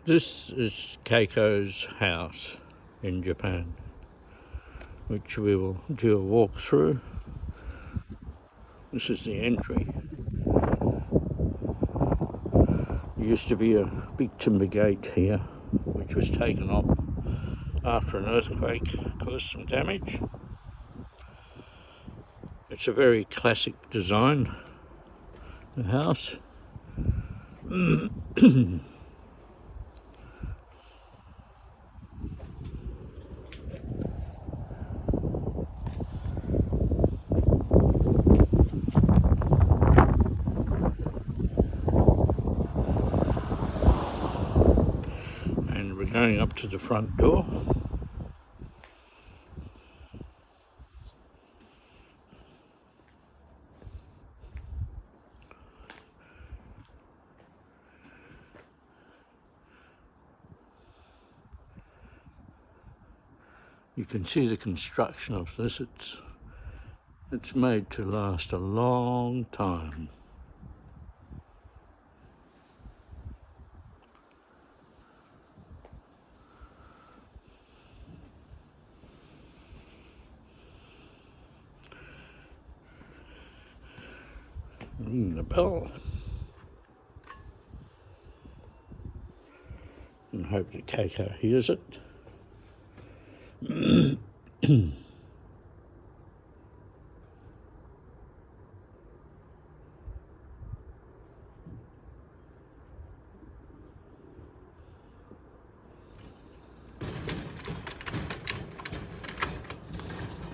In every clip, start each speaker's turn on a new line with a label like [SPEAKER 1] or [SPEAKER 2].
[SPEAKER 1] This is Keiko's house in Japan, which we will do a walk through. This is the entry. There used to be a big timber gate here, which was taken off after an earthquake caused some damage. It's a very classic design, the house. And we're going up to the front door. You can see the construction of this. It's made to last a long time. Ring the bell and hope that Keiko hears it.
[SPEAKER 2] Could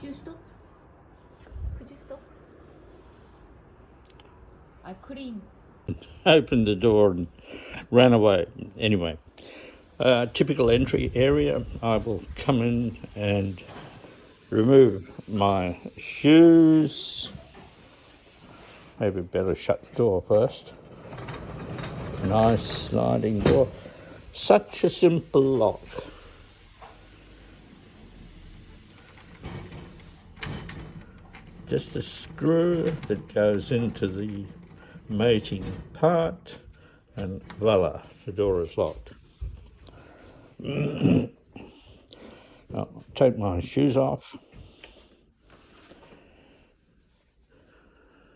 [SPEAKER 2] you stop? Could you stop? I couldn't.
[SPEAKER 1] Opened the door and ran away. Anyway, typical entry area. I will come in and remove my shoes. Maybe better shut the door first. Nice sliding door. Such a simple lock. Just a screw that goes into the mating part, and voila, the door is locked. I'll take my shoes off.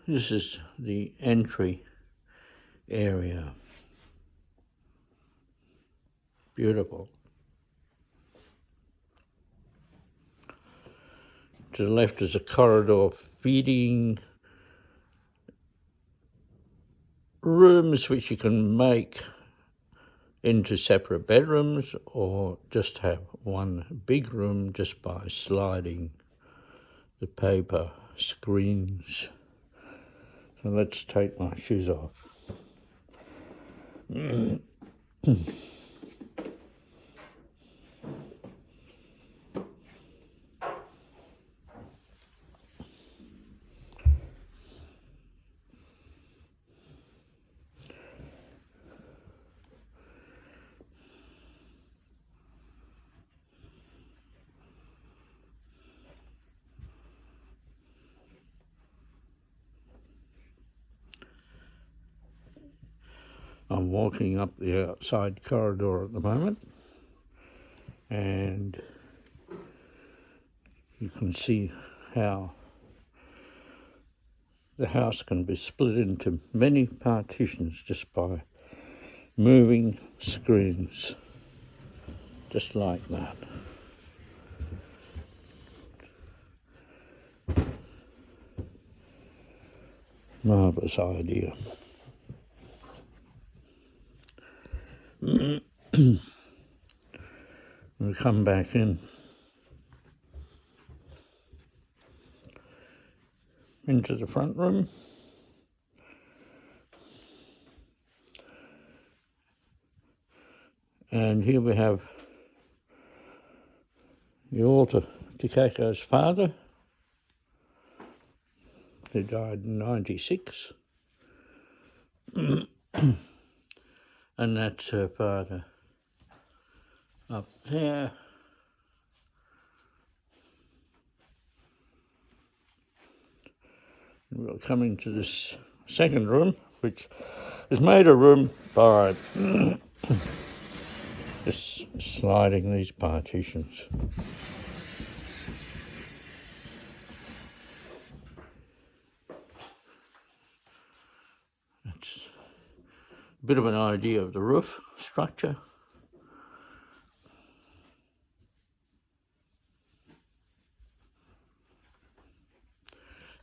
[SPEAKER 1] This is the entry area. Beautiful. To the left is a corridor feeding rooms, which you can make into separate bedrooms or just have one big room just by sliding the paper screens. So let's take my shoes off. I'm walking up the outside corridor at the moment, and you can see how the house can be split into many partitions just by moving screens, just like that. Marvellous idea. We'll come back in. Into the front room. And here we have the altar to Keiko's father, who died in 96. And that's her father up there. We're coming to this second room, which is made a room by Just sliding these partitions. That's a bit of an idea of the roof structure.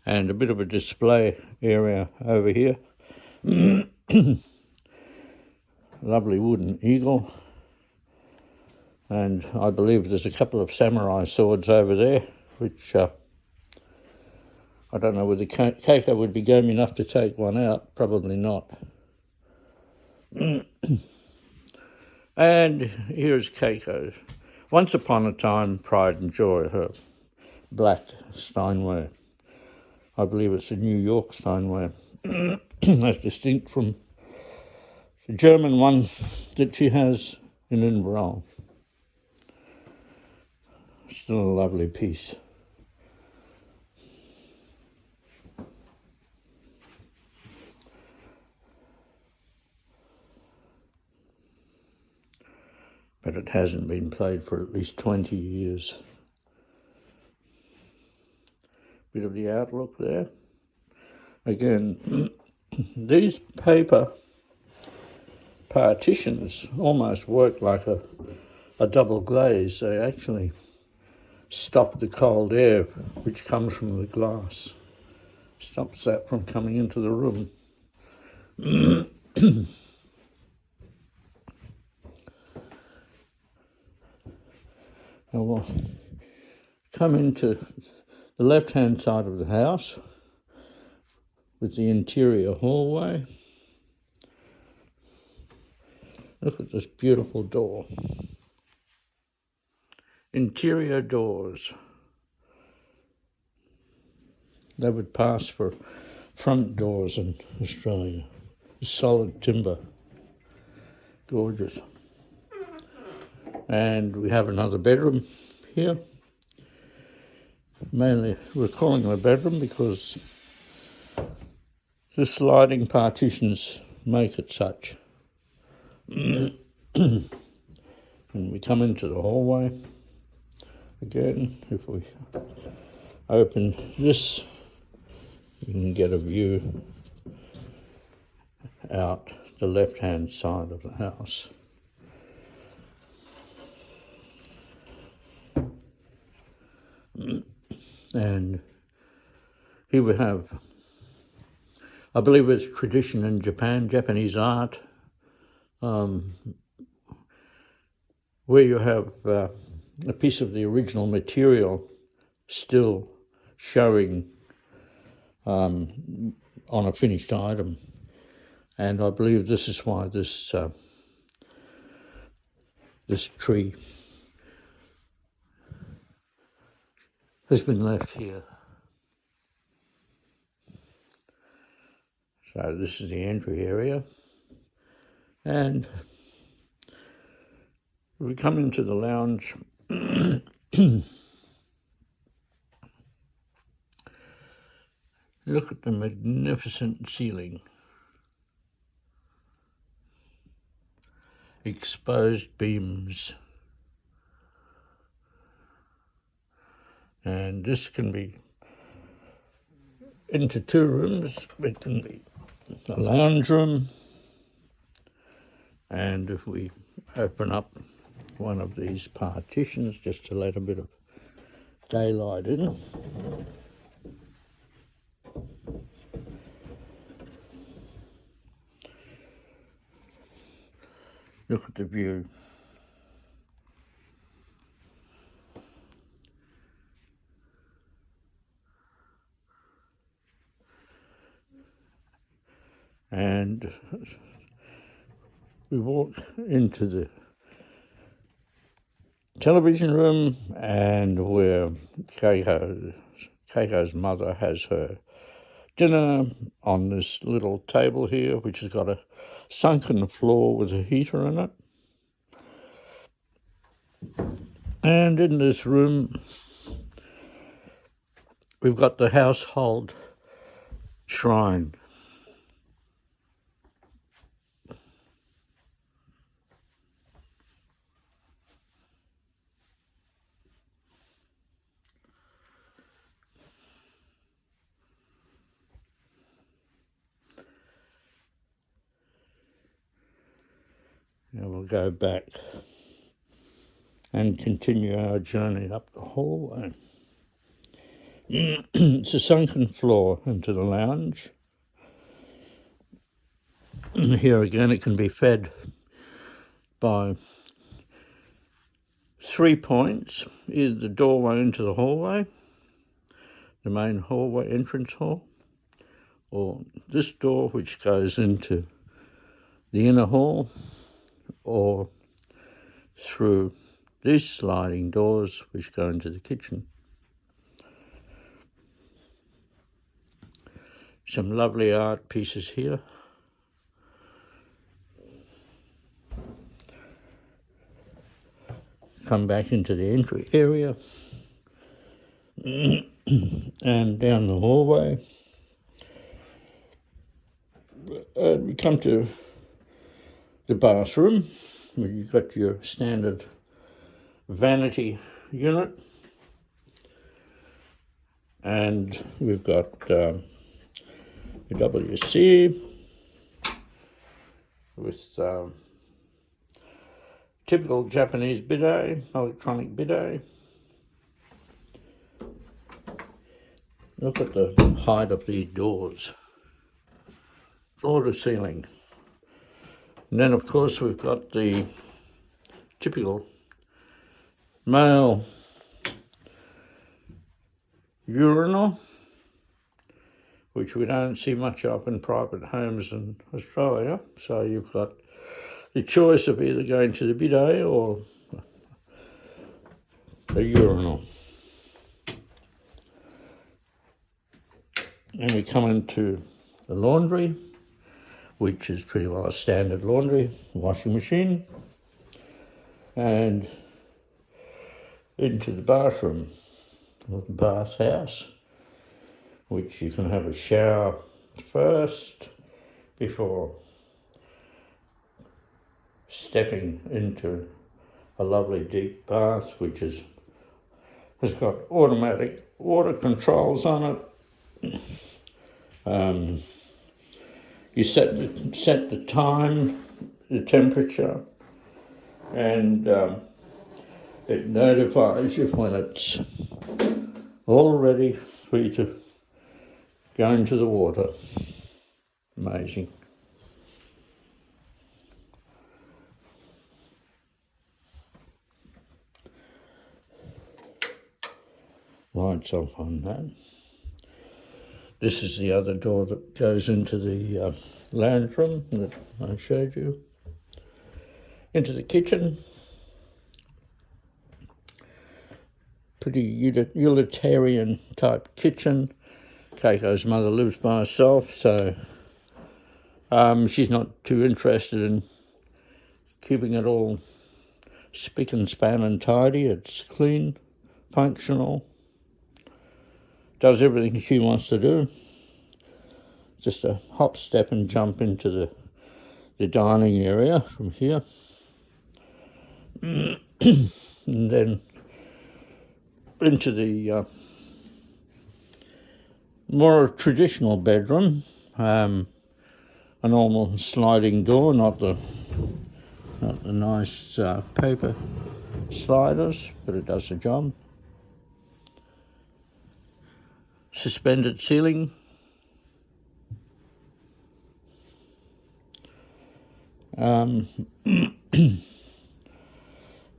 [SPEAKER 1] And a bit of a display area over here. Lovely wooden eagle. And I believe there's a couple of samurai swords over there, which I don't know whether Keiko would be game enough to take one out. Probably not. And here's Keiko. Once upon a time, pride and joy, her black Steinway. I believe it's a New York Steinway, as distinct from the German one that she has in Edinburgh. Still a lovely piece. But it hasn't been played for at least 20 years. Bit of the outlook there. Again, these paper partitions almost work like a double glaze. They actually stop the cold air which comes from the glass. Stops that from coming into the room. I will come into the left-hand side of the house with the interior hallway. Look at this beautiful door. Interior doors. They would pass for front doors in Australia. Solid timber. Gorgeous. And we have another bedroom here. Mainly we're calling it a bedroom because the sliding partitions make it such. And we come into the hallway. Again, if we open this, you can get a view out the left-hand side of the house. And here we have, I believe it's tradition in Japan, Japanese art, where you have a piece of the original material still showing on a finished item. And I believe this is why this tree has been left here. So this is the entry area. And we come into the lounge. Look at the magnificent ceiling. Exposed beams. And this can be into two rooms. It can be a lounge room. And if we open up one of these partitions just to let a bit of daylight in. Look at the view. And we walk into the television room, and where Keiko's mother has her dinner on this little table here, which has got a sunken floor with a heater in it. And in this room, we've got the household shrine. Now we'll go back and continue our journey up the hallway. It's a sunken floor into the lounge. Here again it can be fed by 3 points, either the doorway into the hallway, the main hallway entrance hall, or this door which goes into the inner hall, or through these sliding doors which go into the kitchen. Some lovely art pieces here. Come back into the entry area and down the hallway. We come to the bathroom, where you've got your standard vanity unit, and we've got the WC with typical Japanese bidet, electronic bidet. Look at the height of these doors, floor to ceiling. And then of course we've got the typical male urinal, which we don't see much of in private homes in Australia. So you've got the choice of either going to the bidet or a urinal. And we come into the laundry, which is pretty well a standard laundry, washing machine, and into the bathroom, or the bathhouse, which you can have a shower first before stepping into a lovely deep bath, which has got automatic water controls on it. You set the time, the temperature, and it notifies you when it's all ready for you to go into the water. Amazing. Lights off on that. This is the other door that goes into the lounge room that I showed you. Into the kitchen. Pretty utilitarian type kitchen. Keiko's mother lives by herself, so she's not too interested in keeping it all spick and span and tidy. It's clean, functional, does everything she wants to do. Just a hop, step and jump into the dining area from here. And then into the more traditional bedroom, a normal sliding door, not the nice paper sliders, but it does the job. Suspended ceiling. And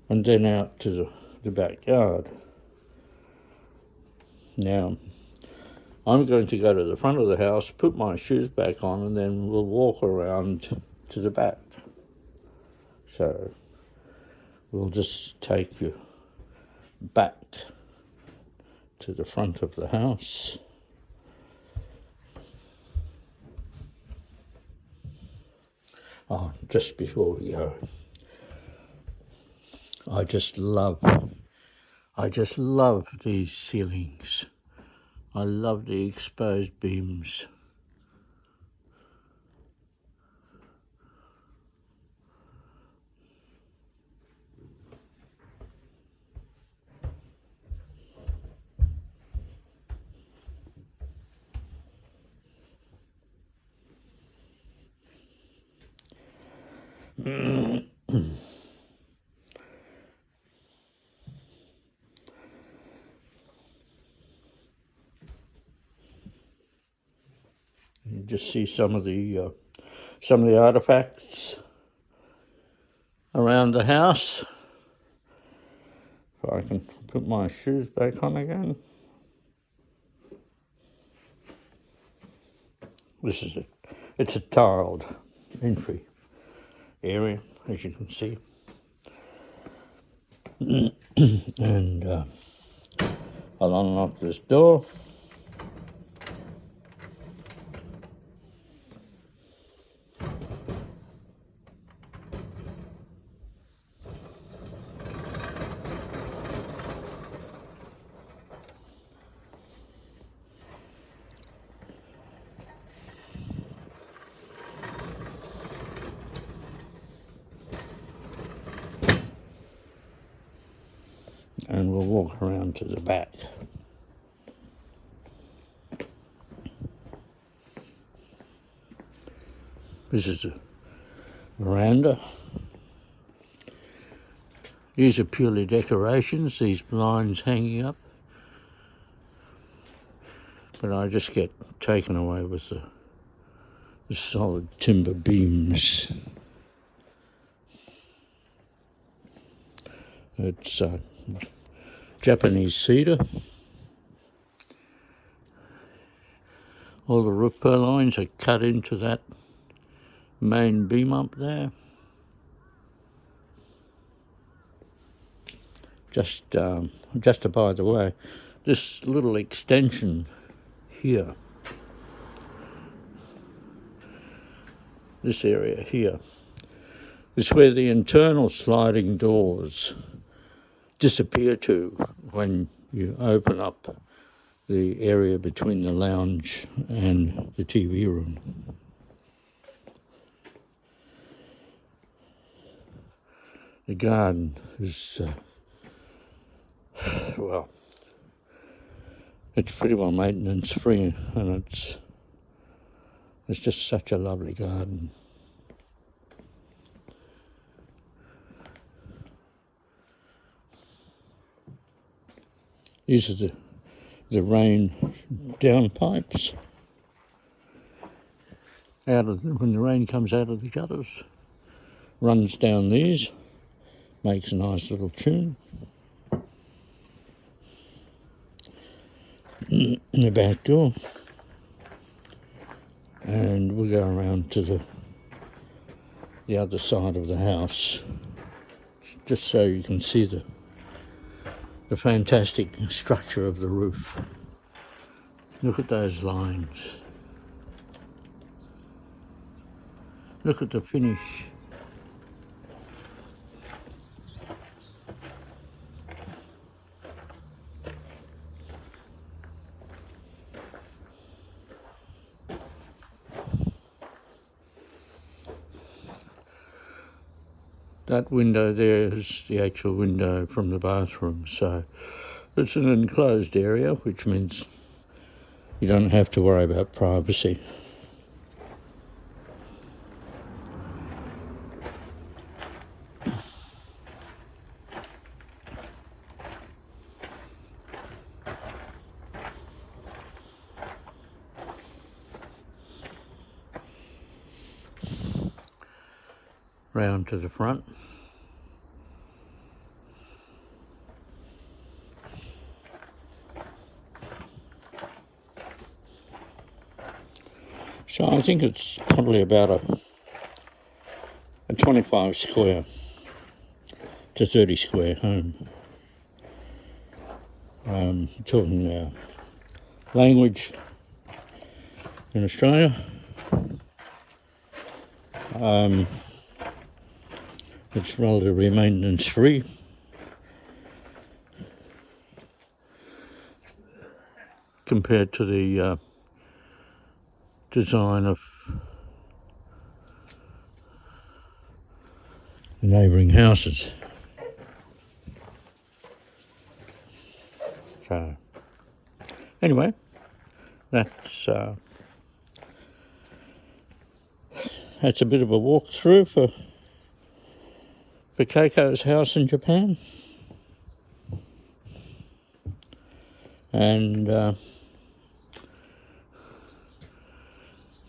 [SPEAKER 1] then out to the backyard. Now, I'm going to go to the front of the house, put my shoes back on, and then we'll walk around to the back. So we'll just take you back to the front of the house. Oh, just before we go, I just love these ceilings. I love the exposed beams. just see some of the artifacts around the house. If I can put my shoes back on again. This is it. It's a tiled entry area, as you can see. And I'll unlock this door. And we'll walk around to the back. This is a veranda. These are purely decorations, these blinds hanging up. But I just get taken away with the solid timber beams. It's Japanese cedar. All the roof purlines are cut into that main beam up there. Just by the way, this little extension here, this area here, is where the internal sliding doors disappear to when you open up the area between the lounge and the TV room. The garden is, well, it's pretty well maintenance free, and it's just such a lovely garden. These are the rain downpipes. When the rain comes out of the gutters, runs down these, makes a nice little tune. The back door, and we'll go around to the other side of the house, just so you can see the fantastic structure of the roof. Look at those lines. Look at the finish. That window there is the actual window from the bathroom, so it's an enclosed area, which means you don't have to worry about privacy. Round to the front. So I think it's probably about a 25 square to 30 square home. Talking language in Australia. It's relatively maintenance free. Compared to the design of the neighbouring houses. So, anyway, that's a bit of a walkthrough for Keiko's house in Japan. And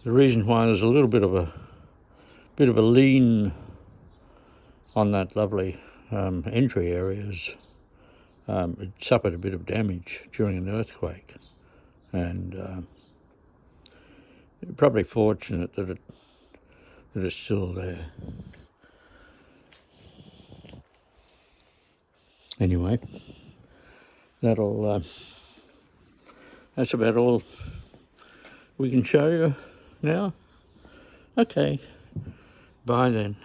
[SPEAKER 1] The reason why there's a little bit of a lean on that lovely entry area is it suffered a bit of damage during an earthquake, and probably fortunate that it's still there. Anyway, that's about all we can show you now. Okay, bye then.